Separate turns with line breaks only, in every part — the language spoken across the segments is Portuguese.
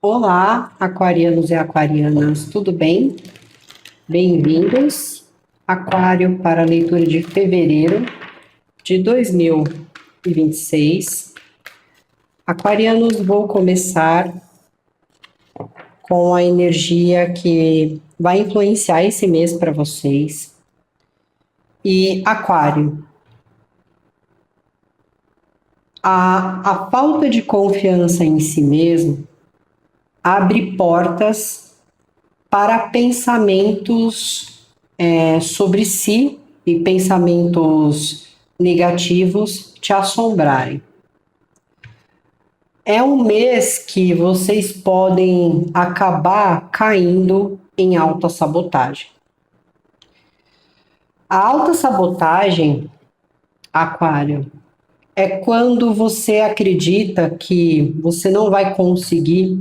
Olá, aquarianos e aquarianas, tudo bem? Bem-vindos, Aquário, para a leitura de fevereiro de 2026. Aquarianos, vou começar com a energia que vai influenciar esse mês para vocês. E Aquário, a falta de confiança em si mesmo abre portas para pensamentos sobre si e pensamentos negativos te assombrarem. É um mês que vocês podem acabar caindo em autossabotagem. A autossabotagem, Aquário, é quando você acredita que você não vai conseguir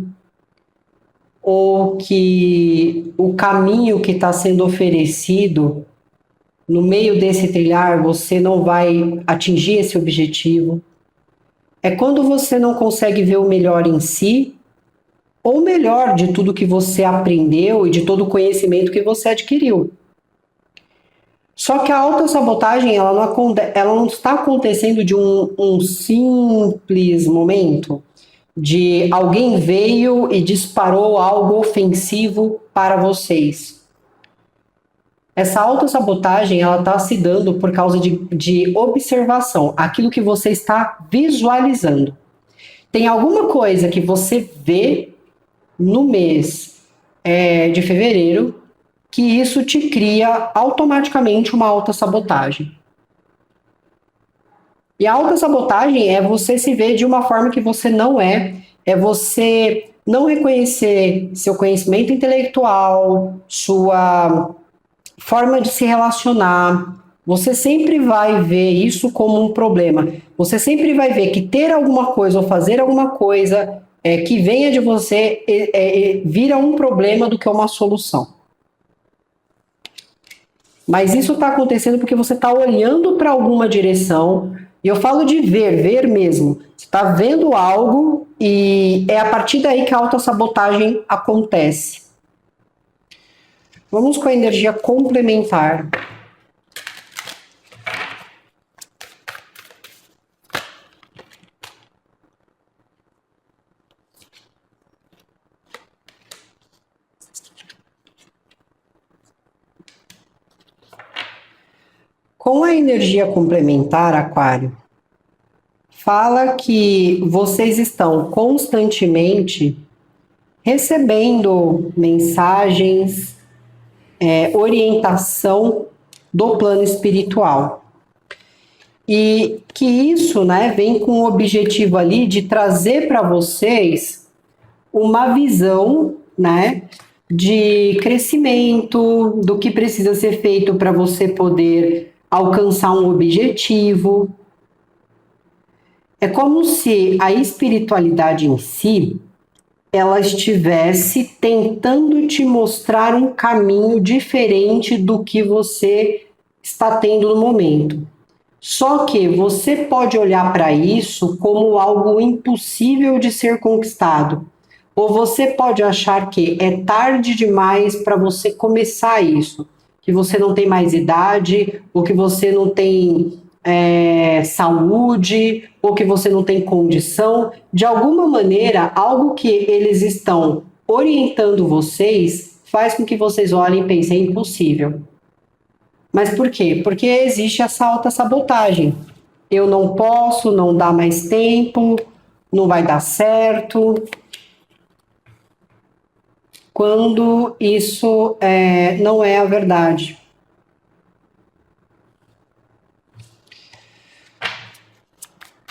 ou que o caminho que está sendo oferecido, no meio desse trilhar, você não vai atingir esse objetivo. É quando você não consegue ver o melhor em si, ou o melhor de tudo que você aprendeu e de todo o conhecimento que você adquiriu. Só que a autossabotagem, ela não está acontecendo de um simples momento, de alguém veio e disparou algo ofensivo para vocês. Essa autossabotagem, ela está se dando por causa de observação, aquilo que você está visualizando. Tem alguma coisa que você vê no mês de fevereiro que isso te cria automaticamente uma autossabotagem. E a autossabotagem é você se ver de uma forma que você não é você não reconhecer seu conhecimento intelectual, sua forma de se relacionar. Você sempre vai ver isso como um problema. Você sempre vai ver que ter alguma coisa ou fazer alguma coisa que venha de você vira um problema do que uma solução. Mas isso está acontecendo porque você está olhando para alguma direção, e eu falo de ver mesmo. Você está vendo algo e é a partir daí que a autossabotagem acontece. Vamos com a energia complementar. Com a energia complementar, Aquário, fala que vocês estão constantemente recebendo mensagens, orientação do plano espiritual. E que isso, vem com o objetivo ali de trazer para vocês uma visão, de crescimento, do que precisa ser feito para você poder alcançar um objetivo. É como se a espiritualidade em si, ela estivesse tentando te mostrar um caminho diferente do que você está tendo no momento. Só que você pode olhar para isso como algo impossível de ser conquistado. Ou você pode achar que é tarde demais para você começar isso. Que você não tem mais idade, ou que você não tem saúde, ou que você não tem condição. De alguma maneira, algo que eles estão orientando vocês faz com que vocês olhem e pensem, é impossível. Mas por quê? Porque existe essa autossabotagem. Eu não posso, não dá mais tempo, não vai dar certo. Quando isso não é a verdade.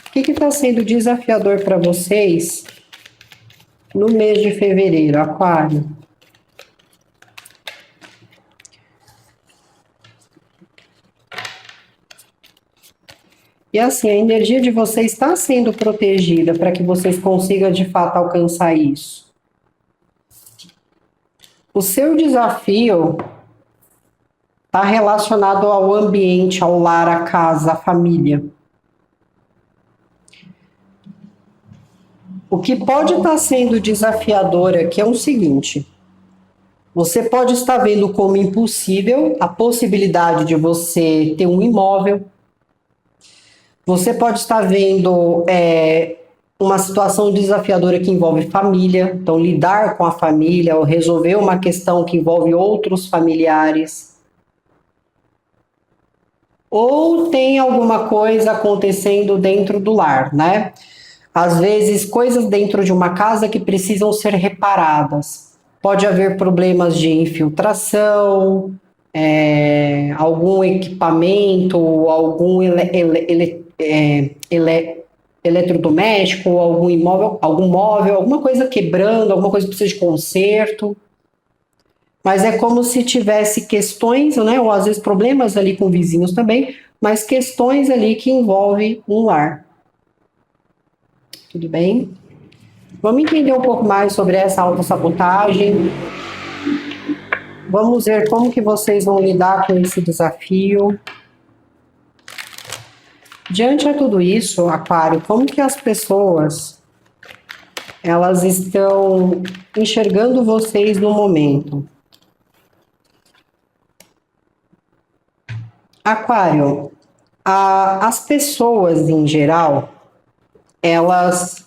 O que está sendo desafiador para vocês no mês de fevereiro, Aquário? E assim, a energia de vocês está sendo protegida para que vocês consigam de fato alcançar isso. O seu desafio está relacionado ao ambiente, ao lar, à casa, à família. O que pode estar sendo desafiador aqui é o seguinte: você pode estar vendo como impossível a possibilidade de você ter um imóvel. Você pode estar vendo uma situação desafiadora que envolve família, então lidar com a família ou resolver uma questão que envolve outros familiares. Ou tem alguma coisa acontecendo dentro do lar, né? Às vezes, coisas dentro de uma casa que precisam ser reparadas. Pode haver problemas de infiltração, algum equipamento, algum eletrodoméstico, algum imóvel, algum móvel, alguma coisa quebrando, alguma coisa que precisa de conserto. Mas é como se tivesse questões, né, ou às vezes problemas ali com vizinhos também, mas questões ali que envolvem um lar. Tudo bem? Vamos entender um pouco mais sobre essa autossabotagem. Vamos ver como que vocês vão lidar com esse desafio. Diante de tudo isso, Aquário, como que as pessoas elas estão enxergando vocês no momento? Aquário, as pessoas em geral, elas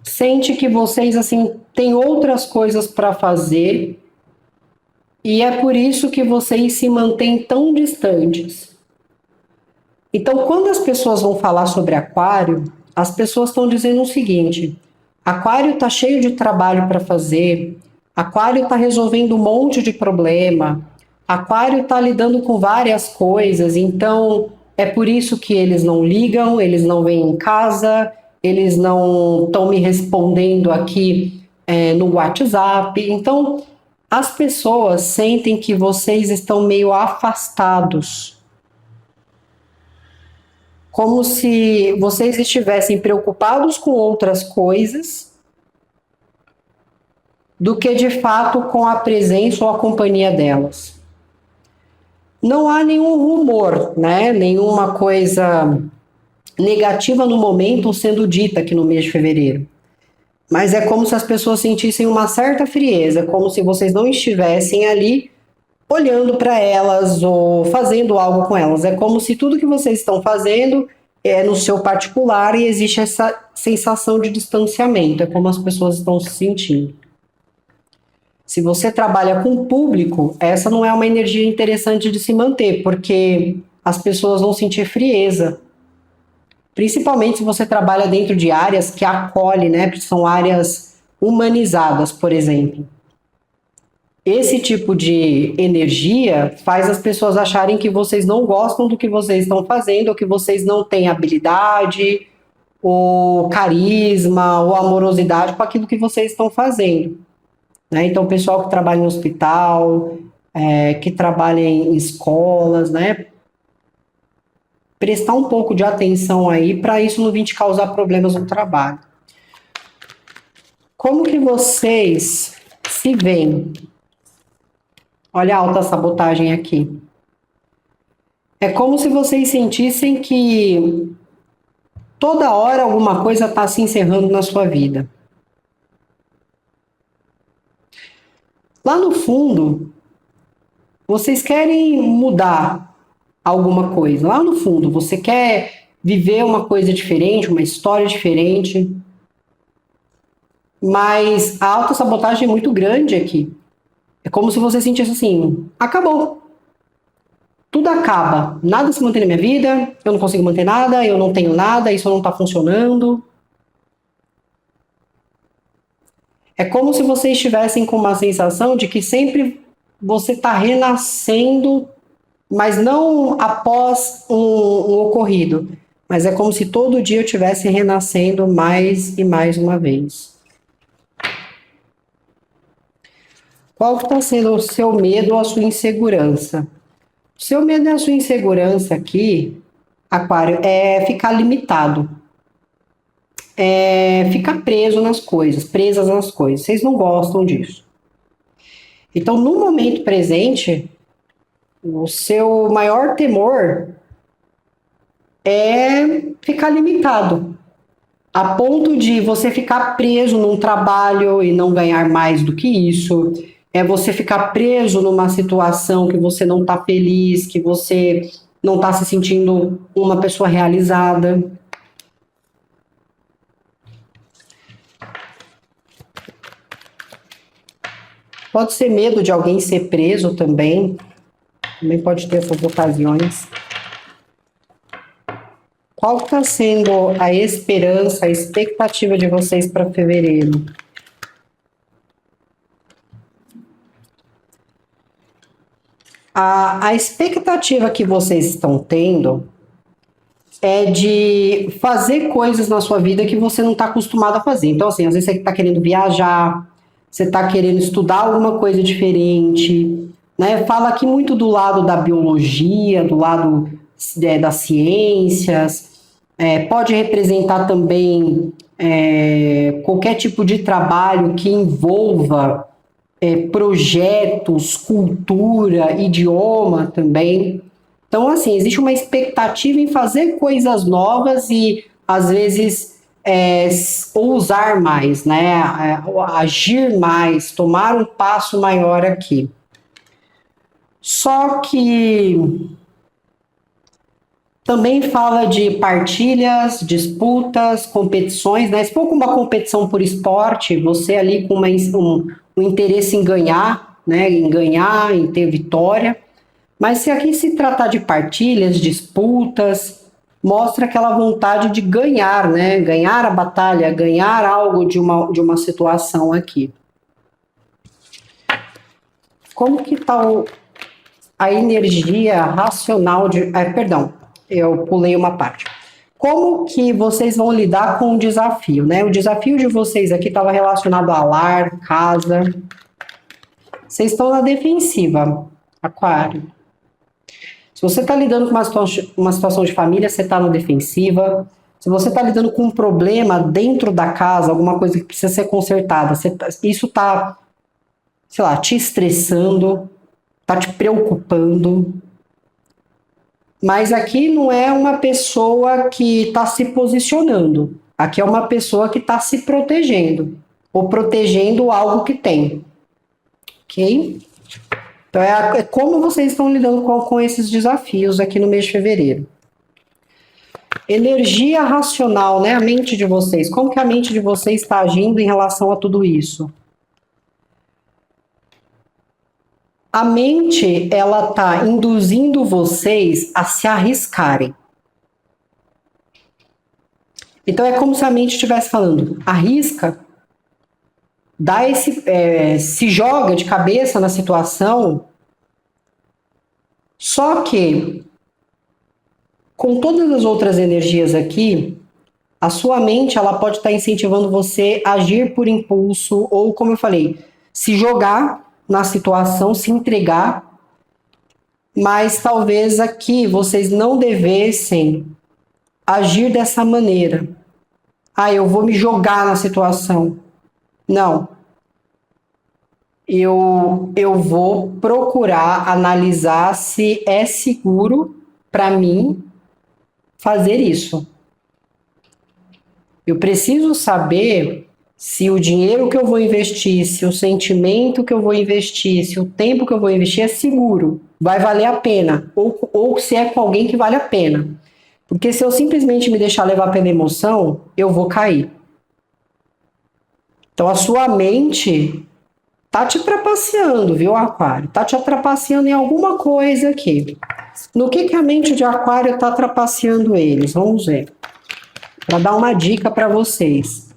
sentem que vocês assim têm outras coisas para fazer e é por isso que vocês se mantêm tão distantes. Então, quando as pessoas vão falar sobre Aquário, as pessoas estão dizendo o seguinte: Aquário está cheio de trabalho para fazer, Aquário está resolvendo um monte de problema, Aquário está lidando com várias coisas, então é por isso que eles não ligam, eles não vêm em casa, eles não estão me respondendo aqui no WhatsApp. Então, as pessoas sentem que vocês estão meio afastados, como se vocês estivessem preocupados com outras coisas do que de fato com a presença ou a companhia delas. Não há nenhum rumor, né? Nenhuma coisa negativa no momento sendo dita aqui no mês de fevereiro. Mas é como se as pessoas sentissem uma certa frieza, como se vocês não estivessem ali olhando para elas ou fazendo algo com elas. É como se tudo que vocês estão fazendo é no seu particular e existe essa sensação de distanciamento. É como as pessoas estão se sentindo. Se você trabalha com o público, essa não é uma energia interessante de se manter, porque as pessoas vão sentir frieza. Principalmente se você trabalha dentro de áreas que acolhem, né? Porque são áreas humanizadas, por exemplo. Esse tipo de energia faz as pessoas acharem que vocês não gostam do que vocês estão fazendo, ou que vocês não têm habilidade, ou carisma, ou amorosidade com aquilo que vocês estão fazendo. Né? Então, o pessoal que trabalha em hospital, que trabalha em escolas, né? Prestar um pouco de atenção aí para isso não vir te causar problemas no trabalho. Como que vocês se veem? Olha a autossabotagem aqui. É como se vocês sentissem que toda hora alguma coisa está se encerrando na sua vida. Lá no fundo, vocês querem mudar alguma coisa. Lá no fundo, você quer viver uma coisa diferente, uma história diferente. Mas a autossabotagem é muito grande aqui. É como se você sentisse assim, acabou. Tudo acaba. Nada se mantém na minha vida, eu não consigo manter nada, eu não tenho nada, isso não está funcionando. É como se vocês estivessem com uma sensação de que sempre você está renascendo, mas não após um ocorrido. Mas é como se todo dia eu estivesse renascendo mais e mais uma vez. Qual está sendo o seu medo ou a sua insegurança? O seu medo e a sua insegurança aqui, Aquário, é ficar limitado. É ficar preso nas coisas, presas nas coisas. Vocês não gostam disso. Então, no momento presente, o seu maior temor é ficar limitado. a ponto de você ficar preso num trabalho e não ganhar mais do que isso, é você ficar preso numa situação que você não está feliz, que você não está se sentindo uma pessoa realizada. Pode ser medo de alguém ser preso também pode ter essas ocasiões. Qual está sendo a esperança, a expectativa de vocês para fevereiro? A expectativa que vocês estão tendo é de fazer coisas na sua vida que você não está acostumado a fazer. Então, assim, às vezes você está querendo viajar, você está querendo estudar alguma coisa diferente, né? Fala aqui muito do lado da biologia, do lado das ciências, pode representar também qualquer tipo de trabalho que envolva projetos, cultura, idioma também. Então, assim, existe uma expectativa em fazer coisas novas e, às vezes, ousar mais, né? Agir mais, tomar um passo maior aqui. Só que também fala de partilhas, disputas, competições, né? Se for uma competição por esporte, você ali com um interesse em ganhar, né? Em ganhar, em ter vitória. Mas se aqui se tratar de partilhas, disputas, mostra aquela vontade de ganhar, né? Ganhar a batalha, ganhar algo de uma situação aqui. Como que está a energia racional de... perdão, eu pulei uma parte. Como que vocês vão lidar com o desafio, né? O desafio de vocês aqui estava relacionado a lar, casa. Vocês estão na defensiva, Aquário. Se você está lidando com uma situação de família, você está na defensiva. Se você está lidando com um problema dentro da casa, alguma coisa que precisa ser consertada, isso está, sei lá, te estressando, está te preocupando. Mas aqui não é uma pessoa que está se posicionando. Aqui é uma pessoa que está se protegendo. Ou protegendo algo que tem. Ok? Então, é como vocês estão lidando com esses desafios aqui no mês de fevereiro. Energia racional, né? A mente de vocês. Como que a mente de vocês está agindo em relação a tudo isso? A mente, ela está induzindo vocês a se arriscarem. Então, é como se a mente estivesse falando, arrisca, se joga de cabeça na situação, só que com todas as outras energias aqui, a sua mente ela pode estar incentivando você a agir por impulso ou, como eu falei, se jogar na situação, se entregar, mas talvez aqui vocês não devessem agir dessa maneira. Eu vou me jogar na situação. Não. Eu vou procurar analisar se é seguro para mim fazer isso. Eu preciso saber se o dinheiro que eu vou investir, se o sentimento que eu vou investir, se o tempo que eu vou investir é seguro, vai valer a pena, ou se é com alguém que vale a pena. Porque se eu simplesmente me deixar levar pela emoção, eu vou cair. Então a sua mente tá te trapaceando, viu, Aquário? Tá te trapaceando em alguma coisa aqui. No que a mente de Aquário tá trapaceando eles? Vamos ver. Para dar uma dica para vocês.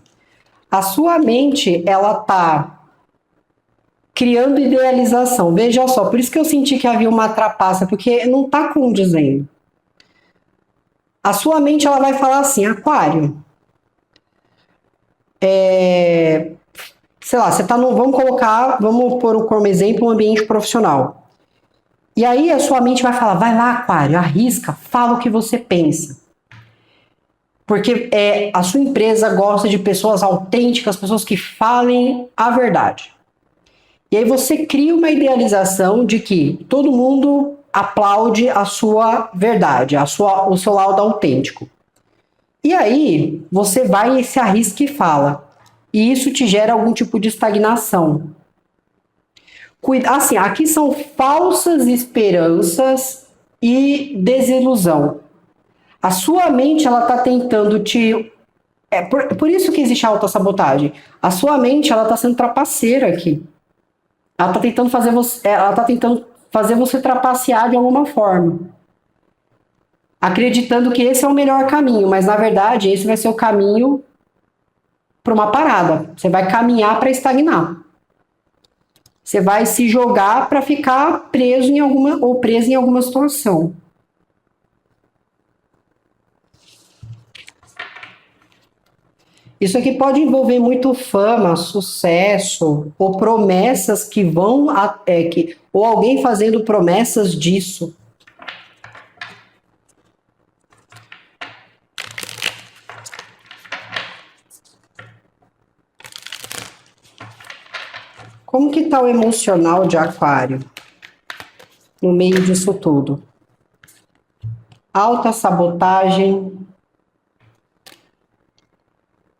A sua mente, ela tá criando idealização. Veja só, por isso que eu senti que havia uma trapaça, porque não tá condizendo. A sua mente, ela vai falar assim, Aquário, sei lá, você tá no, vamos pôr como exemplo um ambiente profissional. E aí a sua mente vai falar, vai lá, Aquário, arrisca, fala o que você pensa. Porque a sua empresa gosta de pessoas autênticas, pessoas que falem a verdade. E aí você cria uma idealização de que todo mundo aplaude a sua verdade, o seu lado autêntico. E aí, você vai e se arrisca e fala. E isso te gera algum tipo de estagnação. Assim, aqui são falsas esperanças e desilusão. A sua mente, ela tá tentando te... por isso que existe a autossabotagem. A sua mente, ela tá sendo trapaceira aqui. Ela tá tentando fazer você trapacear de alguma forma. Acreditando que esse é o melhor caminho, mas na verdade esse vai ser o caminho para uma parada. Você vai caminhar para estagnar. Você vai se jogar para ficar preso em alguma ou preso em alguma situação. Isso aqui pode envolver muito fama, sucesso ou promessas que vão ou alguém fazendo promessas disso. Como que tá o emocional de Aquário no meio disso tudo? Alta sabotagem.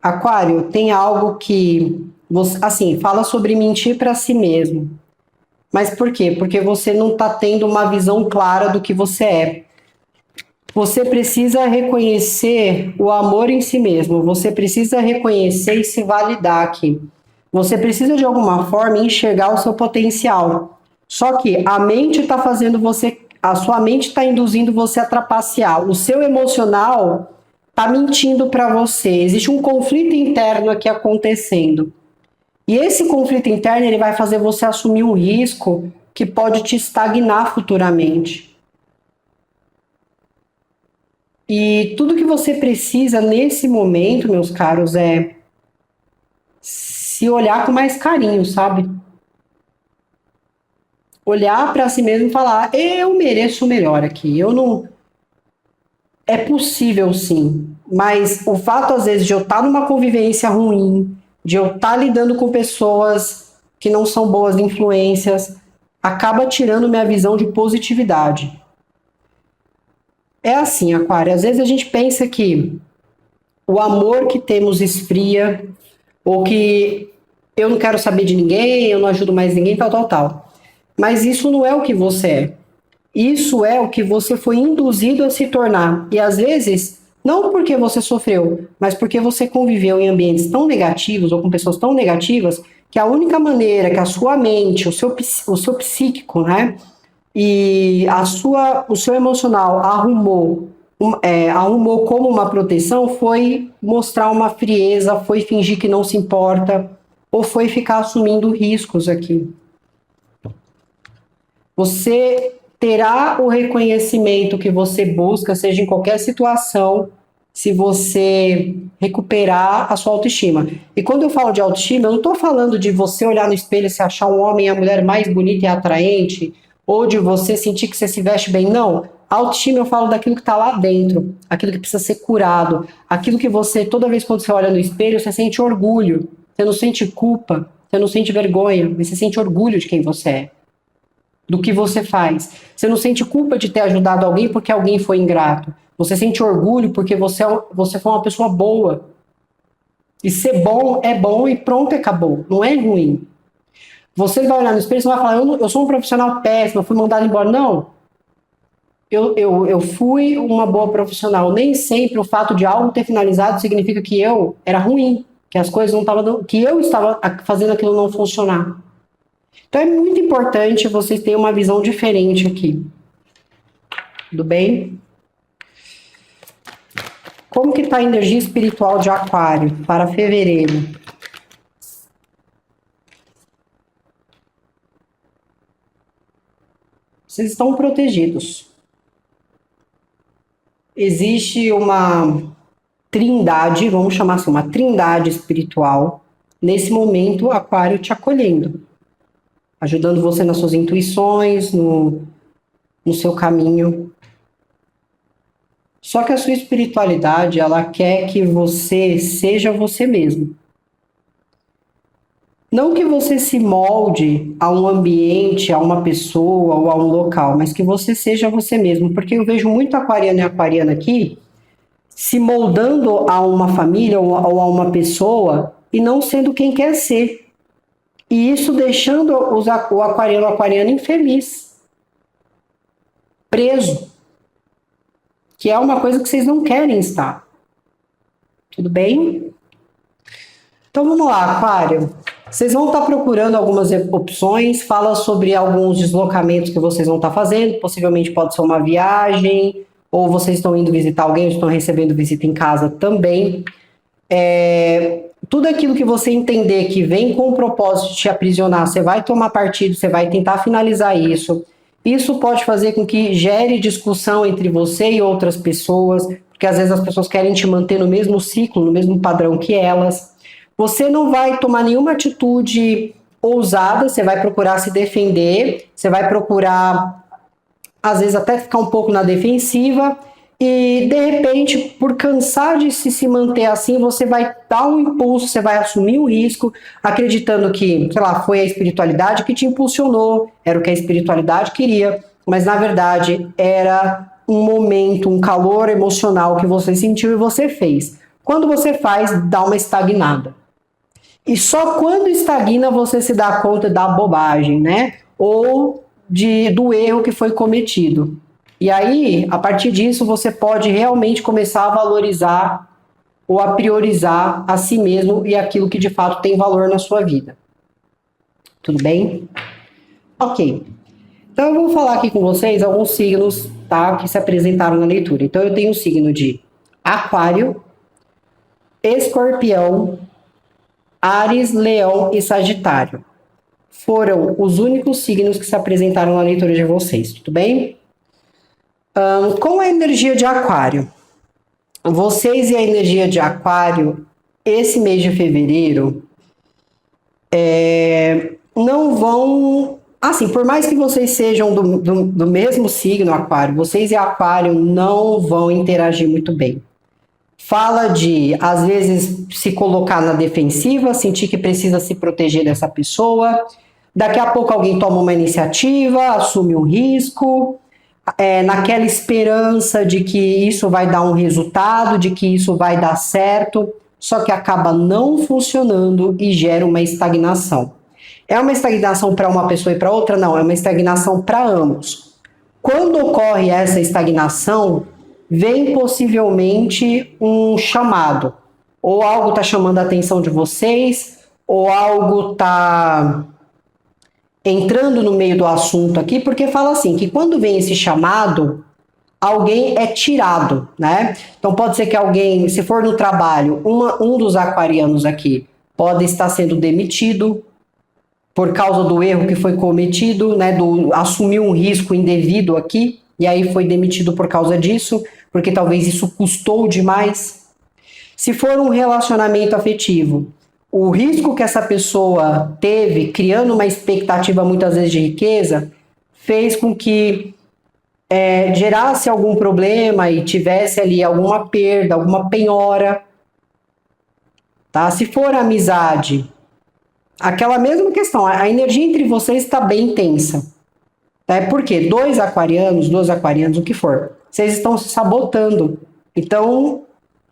Aquário, tem algo que você, assim, fala sobre mentir para si mesmo. Mas por quê? Porque você não está tendo uma visão clara do que você é. Você precisa reconhecer o amor em si mesmo. Você precisa reconhecer e se validar aqui. Você precisa de alguma forma enxergar o seu potencial. Só que a mente está fazendo você, a sua mente está induzindo você a trapacear. O seu emocional está mentindo para você. Existe um conflito interno aqui acontecendo. E esse conflito interno ele vai fazer você assumir um risco que pode te estagnar futuramente. E tudo que você precisa nesse momento, meus caros, é se olhar com mais carinho, sabe? Olhar para si mesmo e falar: eu mereço o melhor aqui. Eu não. É possível sim, mas o fato às vezes de eu estar numa convivência ruim, de eu estar lidando com pessoas que não são boas influências, acaba tirando minha visão de positividade. É assim, Aquário, às vezes a gente pensa que o amor que temos esfria, ou que eu não quero saber de ninguém, eu não ajudo mais ninguém, tal, tal, tal. Mas isso não é o que você é. Isso é o que você foi induzido a se tornar. E às vezes, não porque você sofreu, mas porque você conviveu em ambientes tão negativos ou com pessoas tão negativas, que a única maneira que a sua mente, o seu psíquico, né, e o seu emocional arrumou como uma proteção foi mostrar uma frieza, foi fingir que não se importa, ou foi ficar assumindo riscos aqui. Você terá o reconhecimento que você busca, seja em qualquer situação, se você recuperar a sua autoestima. E quando eu falo de autoestima, eu não estou falando de você olhar no espelho e se achar um homem e a mulher mais bonita e atraente, ou de você sentir que você se veste bem. Não. Autoestima eu falo daquilo que está lá dentro, aquilo que precisa ser curado, aquilo que você, toda vez quando você olha no espelho, você sente orgulho, você não sente culpa, você não sente vergonha, mas você sente orgulho de quem você é, do que você faz. Você não sente culpa de ter ajudado alguém porque alguém foi ingrato. Você sente orgulho porque você foi uma pessoa boa. E ser bom é bom e pronto, acabou. Não é ruim. Você vai olhar no espelho e vai falar: eu sou um profissional péssimo, eu fui mandado embora. Não. Eu fui uma boa profissional. Nem sempre o fato de algo ter finalizado significa que eu era ruim, que as coisas não estavam, que eu estava fazendo aquilo não funcionar. Então é muito importante vocês terem uma visão diferente aqui. Tudo bem? Como que está a energia espiritual de Aquário para fevereiro? Vocês estão protegidos. Existe uma trindade, vamos chamar assim, uma trindade espiritual, nesse momento, Aquário te acolhendo, ajudando você nas suas intuições, no seu caminho. Só que a sua espiritualidade, ela quer que você seja você mesmo. Não que você se molde a um ambiente, a uma pessoa ou a um local, mas que você seja você mesmo. Porque eu vejo muito aquariano e aquariana aqui se moldando a uma família ou a uma pessoa e não sendo quem quer ser. E isso deixando o aquariano infeliz, preso, que é uma coisa que vocês não querem estar. Tudo bem? Então vamos lá, Aquário. Vocês vão estar procurando algumas opções, fala sobre alguns deslocamentos que vocês vão estar fazendo, possivelmente pode ser uma viagem, ou vocês estão indo visitar alguém, ou estão recebendo visita em casa também. Tudo aquilo que você entender que vem com o propósito de te aprisionar, você vai tomar partido, você vai tentar finalizar isso. Isso pode fazer com que gere discussão entre você e outras pessoas, porque às vezes as pessoas querem te manter no mesmo ciclo, no mesmo padrão que elas. Você não vai tomar nenhuma atitude ousada, você vai procurar se defender, você vai procurar, às vezes, até ficar um pouco na defensiva, e, de repente, por cansar de se manter assim, você vai dar um impulso, você vai assumir um risco, acreditando que, sei lá, foi a espiritualidade que te impulsionou, era o que a espiritualidade queria, mas, na verdade, era um momento, um calor emocional que você sentiu e você fez. Quando você faz, dá uma estagnada. E só quando estagna você se dá conta da bobagem, né? Ou do erro que foi cometido. E aí, a partir disso, você pode realmente começar a valorizar ou a priorizar a si mesmo e aquilo que de fato tem valor na sua vida. Tudo bem? Ok. Então eu vou falar aqui com vocês alguns signos, tá, que se apresentaram na leitura. Então eu tenho o signo de Aquário, Escorpião, Áries, Leão e Sagitário. Foram os únicos signos que se apresentaram na leitura de vocês, tudo bem? Com a energia de Aquário, vocês e a energia de Aquário, esse mês de fevereiro, não vão... Assim, por mais que vocês sejam do mesmo signo, Aquário, vocês e Aquário não vão interagir muito bem. Fala de, às vezes, se colocar na defensiva, sentir que precisa se proteger dessa pessoa. Daqui a pouco alguém toma uma iniciativa, assume um risco, naquela esperança de que isso vai dar um resultado, de que isso vai dar certo, só que acaba não funcionando e gera uma estagnação. É uma estagnação para uma pessoa e para outra? Não, é uma estagnação para ambos. Quando ocorre essa estagnação, vem possivelmente um chamado, ou algo está chamando a atenção de vocês, ou algo está entrando no meio do assunto aqui, porque fala assim, que quando vem esse chamado, alguém é tirado, né? Então pode ser que alguém, se for no trabalho, um dos aquarianos aqui pode estar sendo demitido por causa do erro que foi cometido, né? Assumiu um risco indevido aqui, e aí foi demitido por causa disso, porque talvez isso custou demais. Se for um relacionamento afetivo, o risco que essa pessoa teve, criando uma expectativa muitas vezes de riqueza, fez com que gerasse algum problema e tivesse ali alguma perda, alguma penhora. Tá? Se for amizade, aquela mesma questão, a energia entre vocês está bem tensa. Por quê? Dois aquarianos, o que for, vocês estão se sabotando. Então,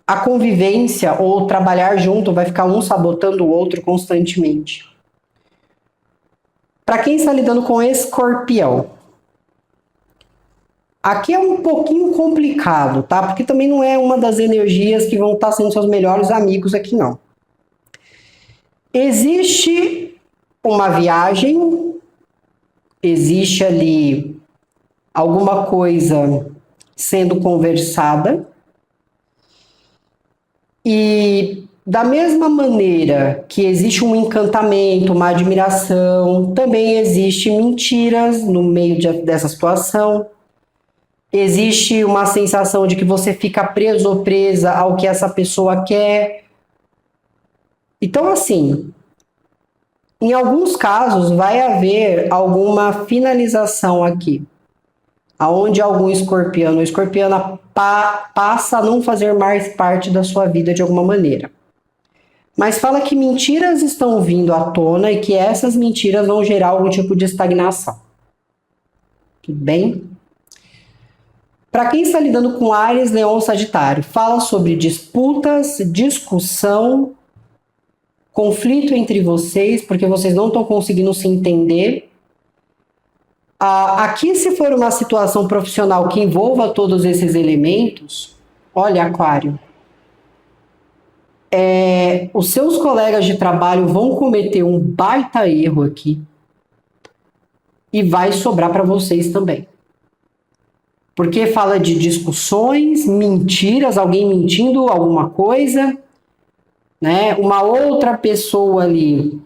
a convivência ou trabalhar junto vai ficar um sabotando o outro constantemente. Para quem está lidando com Escorpião, aqui é um pouquinho complicado, tá? Porque também não é uma das energias que vão estar sendo seus melhores amigos aqui, não. Existe uma viagem, existe ali alguma coisa sendo conversada, e da mesma maneira que existe um encantamento, uma admiração, também existe mentiras no meio dessa situação. Existe uma sensação de que você fica preso ou presa ao que essa pessoa quer. Então, assim, em alguns casos vai haver alguma finalização aqui, aonde algum escorpiano ou escorpiana passa a não fazer mais parte da sua vida de alguma maneira. Mas fala que mentiras estão vindo à tona e que essas mentiras vão gerar algum tipo de estagnação. Tudo bem? Para quem está lidando com Áries, Leão, Sagitário, fala sobre disputas, discussão, conflito entre vocês, porque vocês não estão conseguindo se entender. Aqui, se for uma situação profissional que envolva todos esses elementos, olha, Aquário, os seus colegas de trabalho vão cometer um baita erro aqui e vai sobrar para vocês também. Porque fala de discussões, mentiras, alguém mentindo alguma coisa, né? Uma outra pessoa ali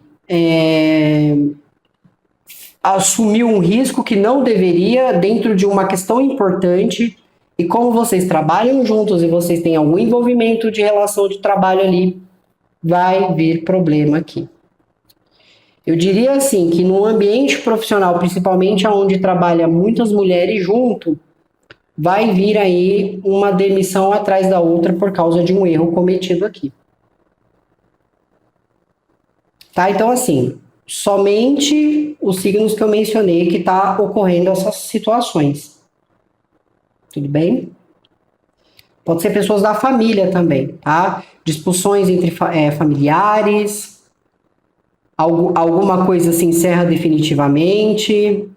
assumiu um risco que não deveria dentro de uma questão importante, e como vocês trabalham juntos e vocês têm algum envolvimento de relação de trabalho ali, vai vir problema aqui. Eu diria assim, que no ambiente profissional, principalmente onde trabalha muitas mulheres junto, vai vir aí uma demissão atrás da outra por causa de um erro cometido aqui. Tá? Então, assim, somente os signos que eu mencionei que tá ocorrendo essas situações. Tudo bem? Pode ser pessoas da família também, tá? Discussões entre familiares, alguma coisa se encerra definitivamente,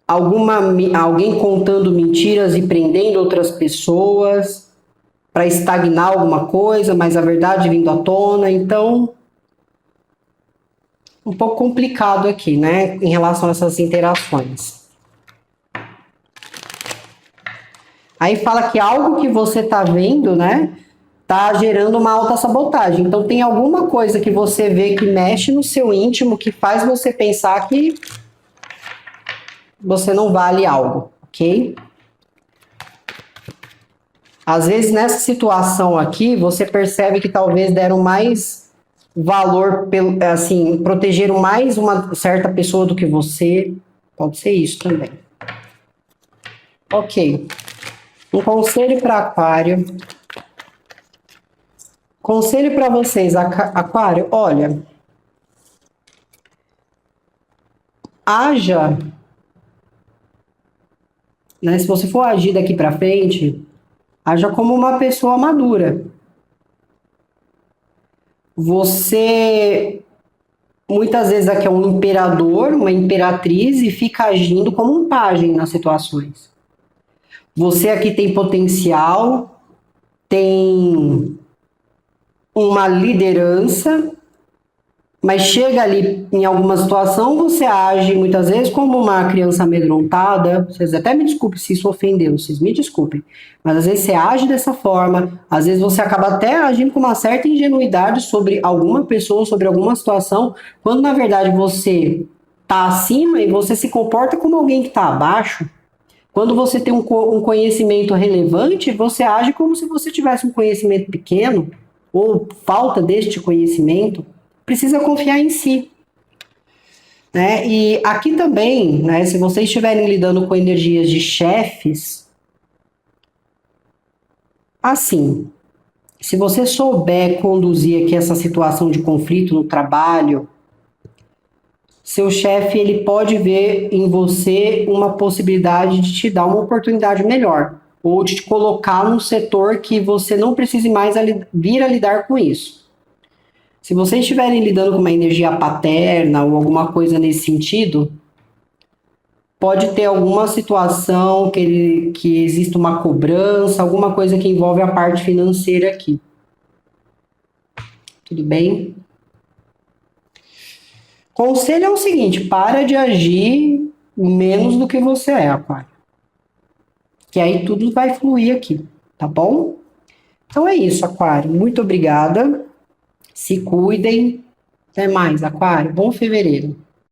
alguém contando mentiras e prendendo outras pessoas para estagnar alguma coisa, mas a verdade vindo à tona. Então, um pouco complicado aqui, né, em relação a essas interações. Aí fala que algo que você tá vendo, né, tá gerando uma autossabotagem. Então, tem alguma coisa que você vê que mexe no seu íntimo, que faz você pensar que você não vale algo, ok? Às vezes, nessa situação aqui, você percebe que talvez deram mais valor, assim, protegeram mais uma certa pessoa do que você. Pode ser isso também. Ok. Um conselho para Aquário. Conselho para vocês, Aquário, olha. Haja, né, se você for agir daqui para frente, haja como uma pessoa madura. Você, muitas vezes, aqui é um imperador, uma imperatriz, e fica agindo como um pajem nas situações. Você aqui tem potencial, tem uma liderança, mas chega ali em alguma situação, você age muitas vezes como uma criança amedrontada. Vocês até me desculpem se isso ofendeu, vocês me desculpem. Mas às vezes você age dessa forma, às vezes você acaba até agindo com uma certa ingenuidade sobre alguma pessoa, sobre alguma situação, quando na verdade você está acima e você se comporta como alguém que está abaixo. Quando você tem um conhecimento relevante, você age como se você tivesse um conhecimento pequeno, ou falta deste conhecimento. Precisa confiar em si. Né? E aqui também, né, se vocês estiverem lidando com energias de chefes, assim, se você souber conduzir aqui essa situação de conflito no trabalho, seu chefe ele pode ver em você uma possibilidade de te dar uma oportunidade melhor, ou de te colocar num setor que você não precise mais vir a lidar com isso. Se vocês estiverem lidando com uma energia paterna ou alguma coisa nesse sentido, pode ter alguma situação que exista uma cobrança, alguma coisa que envolve a parte financeira aqui. Tudo bem? Conselho é o seguinte, para de agir menos do que você é, Aquário. Que aí tudo vai fluir aqui, tá bom? Então é isso, Aquário. Muito obrigada. Se cuidem. Até mais, Aquário. Bom fevereiro.